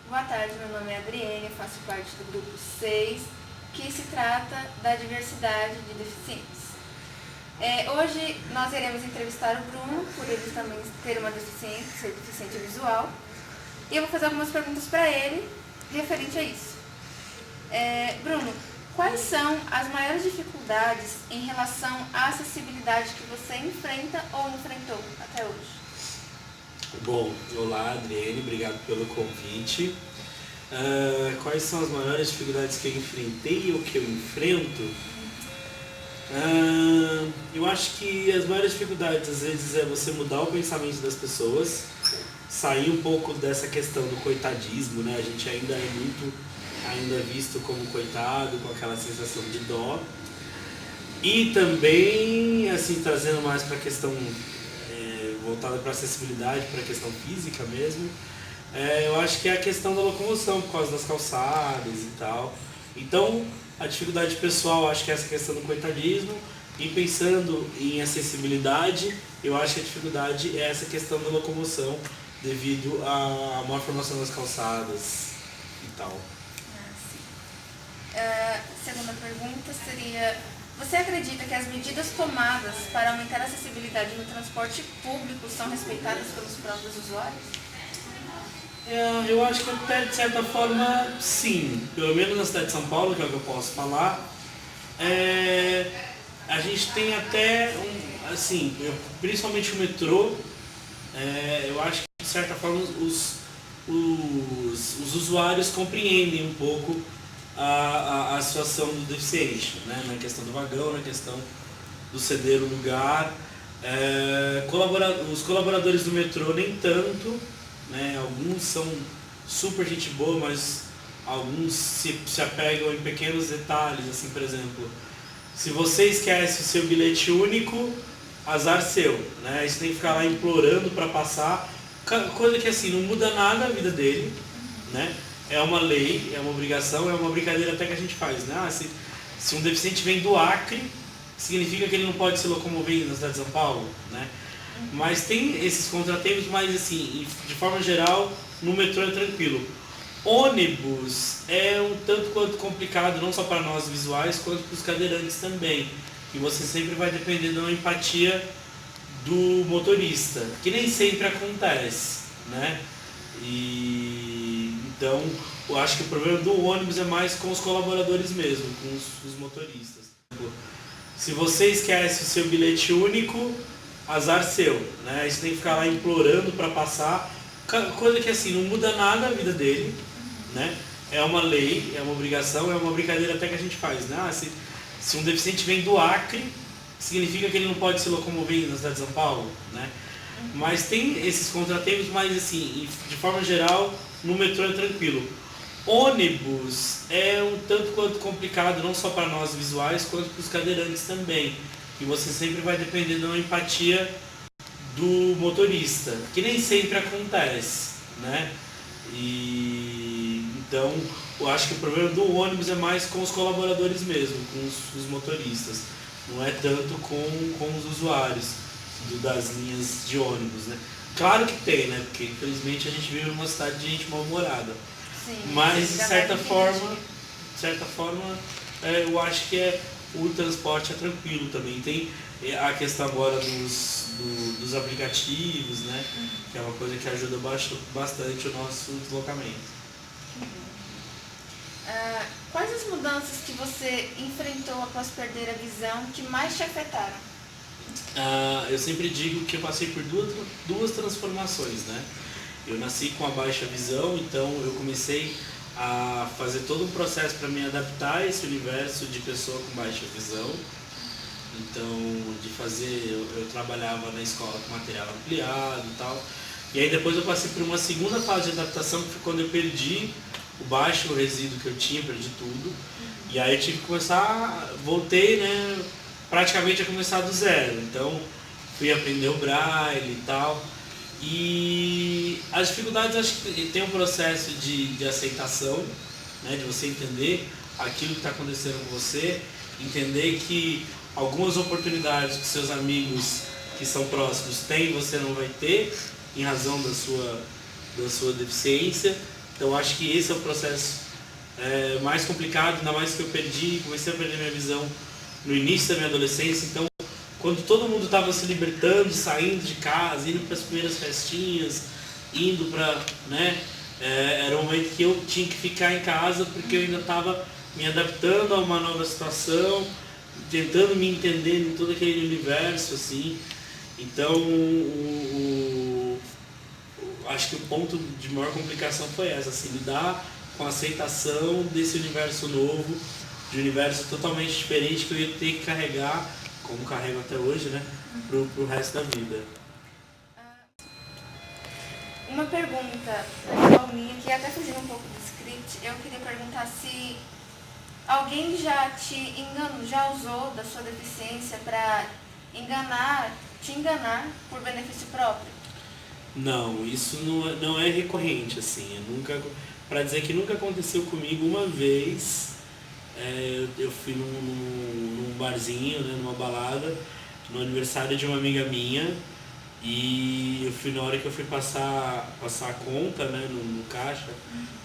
Boa tarde, meu nome é Adriene, faço parte do grupo 6, que se trata da diversidade de deficientes. Hoje nós iremos entrevistar o Bruno, por ele também ter uma deficiência, ser deficiente visual, e eu vou fazer algumas perguntas para ele referente a isso. Bruno, quais são as maiores dificuldades em relação à acessibilidade que você enfrenta ou enfrentou até hoje? Bom, olá Adriane, obrigado pelo convite. Quais são as maiores dificuldades que eu enfrentei ou que eu enfrento? Eu acho que as maiores dificuldades às vezes é você mudar o pensamento das pessoas, sair um pouco dessa questão do coitadismo, né? A gente ainda é muito visto como coitado, com aquela sensação de dó. E também, assim, trazendo mais para a questão voltada para a acessibilidade, para a questão física mesmo, eu acho que é a questão da locomoção, por causa das calçadas e tal. Então, a dificuldade pessoal, acho que é essa questão do coitadismo. E pensando em acessibilidade, eu acho que a dificuldade é essa questão da locomoção, devido à má formação das calçadas e tal. Segunda pergunta seria: você acredita que as medidas tomadas para aumentar a acessibilidade no transporte público são respeitadas pelos próprios usuários? Eu acho que até de certa forma sim, pelo menos na cidade de São Paulo, que é o que eu posso falar. A gente tem até, principalmente o metrô, eu acho que de certa forma os usuários compreendem um pouco a situação do deficiente, né? Na questão do vagão, na questão do ceder o lugar. Os colaboradores do metrô nem tanto, né? Alguns são super gente boa, mas alguns se apegam em pequenos detalhes, assim, por exemplo, se você esquece o seu bilhete único, azar seu, né? Aí você tem que ficar lá implorando para passar, coisa que assim não muda nada a vida dele, né? É uma lei, é uma obrigação, é uma brincadeira até que a gente faz, né? Se um deficiente vem do Acre, significa que ele não pode se locomover na cidade de São Paulo, né? Mas tem esses contratempos, mas assim, de forma geral, no metrô é tranquilo. Ônibus é um tanto quanto complicado, não só para nós visuais, quanto para os cadeirantes também. E você sempre vai depender de uma empatia do motorista, que nem sempre acontece, né? Então, eu acho que o problema do ônibus é mais com os colaboradores mesmo, com os motoristas. Se você esquece o seu bilhete único, azar seu, né? Aí você tem que ficar lá implorando para passar, coisa que assim não muda nada a vida dele, né? É uma lei, é uma obrigação, é uma brincadeira até que a gente faz, né? Se um deficiente vem do Acre, significa que ele não pode se locomover na cidade de São Paulo, né? Mas tem esses contratempos, mas assim, de forma geral, no metrô é tranquilo. Ônibus é um tanto quanto complicado, não só para nós visuais, quanto para os cadeirantes também. E você sempre vai depender de uma empatia do motorista, que nem sempre acontece, né? Então, eu acho que o problema do ônibus é mais com os colaboradores mesmo, com os motoristas. Não é tanto com os usuários das linhas de ônibus, né? Claro que tem, né? Porque infelizmente a gente vive numa cidade de gente mal-humorada. Mas de certa forma, eu acho que o transporte é tranquilo também. Tem a questão agora dos aplicativos, né? Que é uma coisa que ajuda bastante o nosso deslocamento. Quais as mudanças que você enfrentou após perder a visão que mais te afetaram? Eu sempre digo que eu passei por duas transformações, né? Eu nasci com a baixa visão, então eu comecei a fazer todo um processo para me adaptar a esse universo de pessoa com baixa visão. Então, eu trabalhava na escola com material ampliado e tal. E aí depois eu passei por uma segunda fase de adaptação, que foi quando eu perdi o resíduo que eu tinha, perdi tudo. E aí eu tive que voltei, né, praticamente a começar do zero. Então, fui aprender o braille e tal. E as dificuldades, acho que tem um processo de aceitação, né, de você entender aquilo que está acontecendo com você, entender que algumas oportunidades que seus amigos que são próximos têm, você não vai ter, em razão da sua deficiência. Então acho que esse é o processo mais complicado, ainda mais que eu comecei a perder minha visão no início da minha adolescência. Então, quando todo mundo estava se libertando, saindo de casa, indo para as primeiras festinhas, indo para, né, era um momento que eu tinha que ficar em casa porque eu ainda estava me adaptando a uma nova situação, tentando me entender em todo aquele universo, assim. Então, acho que o ponto de maior complicação foi essa, assim, lidar com a aceitação desse universo novo, de um universo totalmente diferente que eu ia ter que carregar, como carrego até hoje, né, pro resto da vida. Uma pergunta pessoal minha, que até fugindo um pouco do script, eu queria perguntar se alguém já te enganou, já usou da sua deficiência para te enganar por benefício próprio? Não, isso não é recorrente, assim. Para dizer que nunca aconteceu comigo, uma vez eu fui num barzinho, né, numa balada, no aniversário de uma amiga minha, e eu fui na hora que eu fui passar a conta, né, no caixa,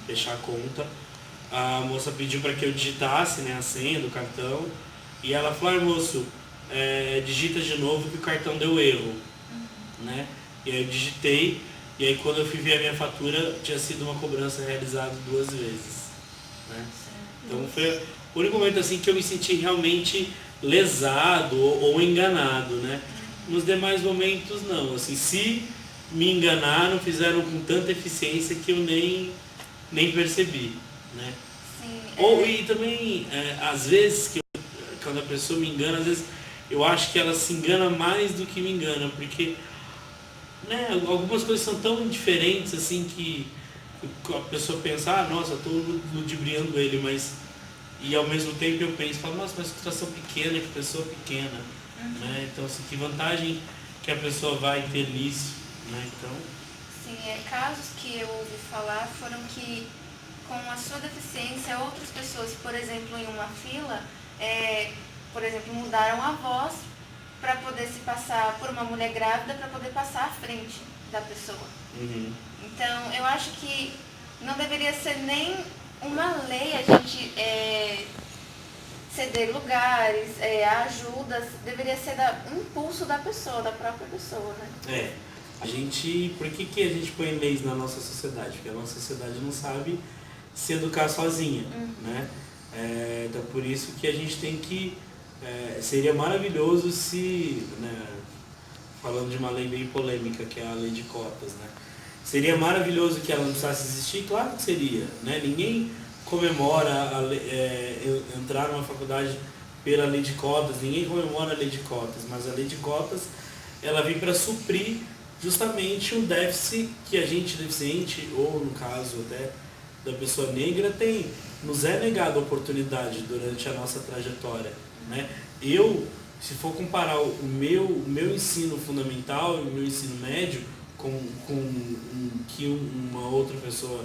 fechar a conta, a moça pediu para que eu digitasse, né, a senha do cartão, e ela falou: moço, digita de novo que o cartão deu erro, né? E aí eu digitei, e aí quando eu fui ver a minha fatura, tinha sido uma cobrança realizada 2 vezes, né? Então foi o único momento assim que eu me senti realmente lesado ou enganado, né? Nos demais momentos não, assim, se me enganaram, fizeram com tanta eficiência que eu nem percebi, né? Sim, E também, às vezes, quando a pessoa me engana, às vezes eu acho que ela se engana mais do que me engana, porque, né, algumas coisas são tão diferentes assim que a pessoa pensa: nossa, estou ludibriando ele, mas... E ao mesmo tempo eu penso, nossa, mas que situação pequena, que pessoa pequena, né? Então, assim, que vantagem que a pessoa vai ter nisso, né? Então... Sim, casos que eu ouvi falar foram que com a sua deficiência, outras pessoas, por exemplo, em uma fila, por exemplo, mudaram a voz para poder se passar por uma mulher grávida, para poder passar à frente da pessoa. Então, eu acho que não deveria ser nem uma lei a gente ceder lugares, ajudas, deveria ser do impulso da pessoa, da própria pessoa, né? Por que a gente põe leis na nossa sociedade? Porque a nossa sociedade não sabe se educar sozinha, né? Então por isso que a gente tem que... seria maravilhoso se, né, falando de uma lei bem polêmica, que é a lei de cotas, né? Seria maravilhoso que ela não precisasse existir? Claro que seria, né? Ninguém comemora entrar numa faculdade pela lei de cotas, ninguém comemora a lei de cotas, mas a lei de cotas, ela vem para suprir justamente um déficit que a gente deficiente, ou no caso até da pessoa negra, tem. Nos é negada a oportunidade durante a nossa trajetória, né? Se for comparar o meu ensino fundamental e o meu ensino médio com que uma outra pessoa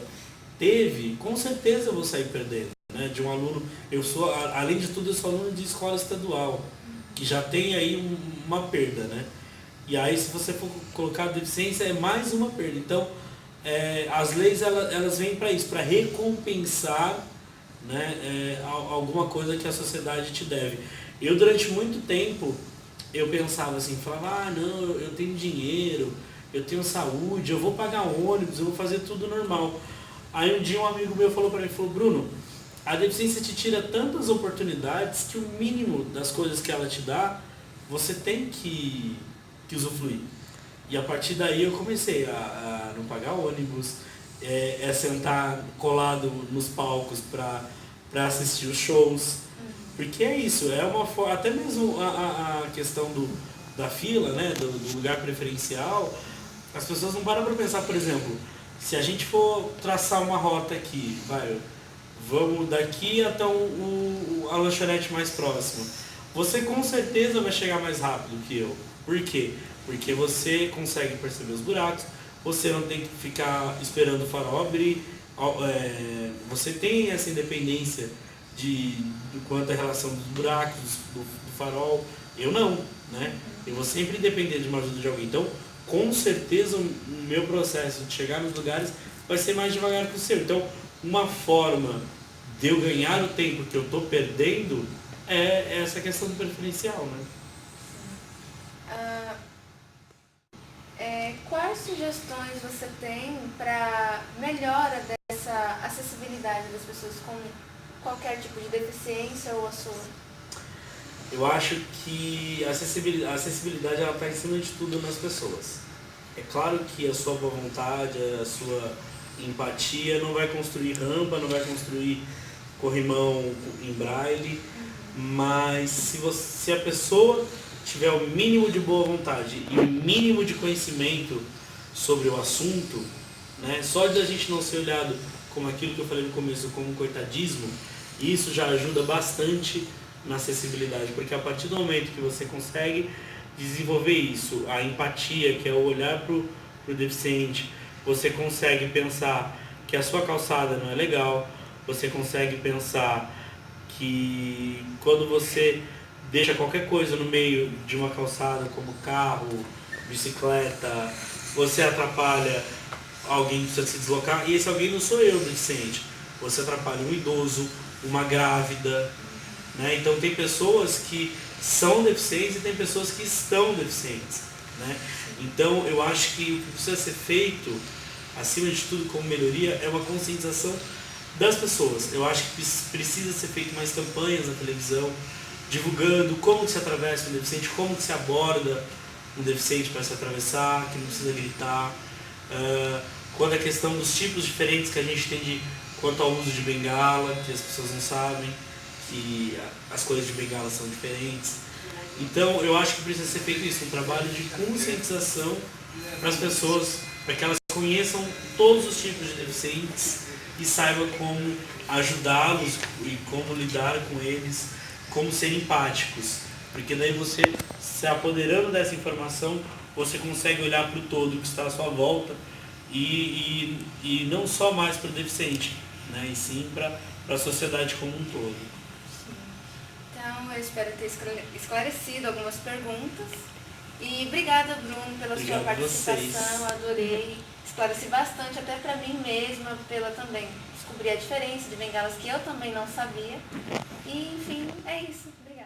teve, com certeza eu vou sair perdendo, né? De um aluno, além de tudo, eu sou aluno de escola estadual, que já tem aí uma perda, né? E aí, se você for colocar a deficiência, é mais uma perda. Então, as leis, elas vêm para isso, para recompensar, né, alguma coisa que a sociedade te deve. Eu, durante muito tempo, eu pensava assim, falava: não, eu tenho dinheiro, eu tenho saúde, eu vou pagar ônibus, eu vou fazer tudo normal. Aí um dia um amigo meu falou para mim, Bruno, a deficiência te tira tantas oportunidades que o mínimo das coisas que ela te dá, você tem que usufruir. E a partir daí eu comecei a não pagar ônibus, sentar colado nos palcos para assistir os shows. Porque é isso, é uma forma, até mesmo a questão da fila, né, do lugar preferencial, as pessoas não param para pensar, por exemplo, se a gente for traçar uma rota aqui, vamos daqui até a lanchonete mais próxima, você com certeza vai chegar mais rápido que eu. Por quê? Porque você consegue perceber os buracos, você não tem que ficar esperando o farol abrir, você tem essa independência quanto à relação dos buracos, do farol. Eu não, né? Eu vou sempre depender de uma ajuda de alguém. Então, com certeza, o meu processo de chegar nos lugares vai ser mais devagar que o seu. Então, uma forma de eu ganhar o tempo que eu estou perdendo é essa questão do preferencial, né? Quais sugestões você tem para melhora dessa acessibilidade das pessoas com qualquer tipo de deficiência ou a sua? Eu acho que a acessibilidade ela está em cima de tudo nas pessoas. É claro que a sua boa vontade, a sua empatia não vai construir rampa, não vai construir corrimão em braille, mas se a pessoa tiver o mínimo de boa vontade e o mínimo de conhecimento sobre o assunto, né, só de a gente não ser olhado como aquilo que eu falei no começo, como um coitadismo, isso já ajuda bastante na acessibilidade, porque a partir do momento que você consegue desenvolver isso, a empatia, que é o olhar para o deficiente, você consegue pensar que a sua calçada não é legal, você consegue pensar que quando você deixa qualquer coisa no meio de uma calçada, como carro, bicicleta, você atrapalha alguém que precisa se deslocar, e esse alguém não sou eu, deficiente. Você atrapalha um idoso, uma grávida, né? Então tem pessoas que são deficientes e tem pessoas que estão deficientes, né? Então eu acho que o que precisa ser feito, acima de tudo como melhoria, é uma conscientização das pessoas. Eu acho que precisa ser feito mais campanhas na televisão, divulgando como que se atravessa um deficiente, como que se aborda um deficiente para se atravessar, que não precisa gritar. Quando a questão dos tipos diferentes que a gente tem quanto ao uso de bengala, que as pessoas não sabem, que as cores de bengala são diferentes. Então eu acho que precisa ser feito isso, um trabalho de conscientização para as pessoas, para que elas conheçam todos os tipos de deficientes e saibam como ajudá-los e como lidar com eles, como ser empáticos. Porque daí você, se apoderando dessa informação, você consegue olhar para o todo que está à sua volta e não só mais para o deficiente, né? E sim para a sociedade como um todo. Então, eu espero ter esclarecido algumas perguntas. E obrigada, Bruno, pela sua participação. Adorei. Esclareci bastante, até para mim mesma, pela também descobrir a diferença de bengalas que eu também não sabia. E, enfim, é isso. Obrigada.